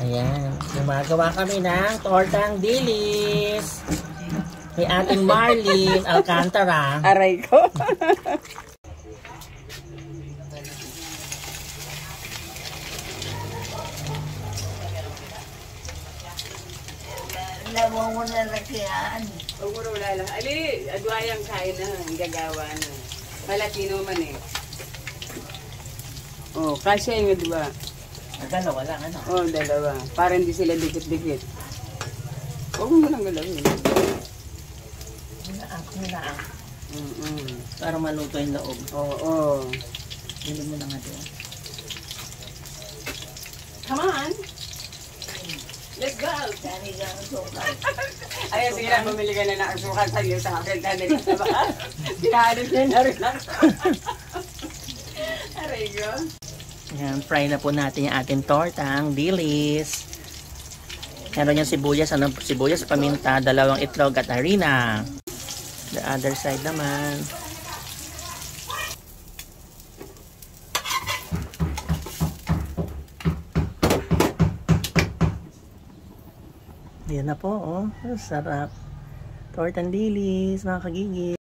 Ayan, gumagawa kami ng tortang dilis. May ating Marlene Alcantara. Aray ko. Lawang mo na lakihan. Huwag mo rin wala lang. Ali, adwayang kain na. Ang gagawa na. Malatino man eh. Oh, kasya yung diba? Dalawa lang, ano? Oh, dalawa. Para hindi sila dikit-dikit. Huwag mo lang galawin. Hinaang. Para maluto yung loob. Oo. Hindi mo na nga doon. Come on. Let's go. Dami ka ang sukal. Ay, sige lang, bumili ka na ng asukal sa'yo sa akin. Dali ka ba? Pinahalit niya na rin lang. Aray ko. Ayan, fry na po natin yung ating tortang dilis. Meron yung sibuyas, sibuyas, paminta, 2 itlog at harina. The other side naman. Ayan na po, oh. Sarap. Tortang dilis, mga kagigil.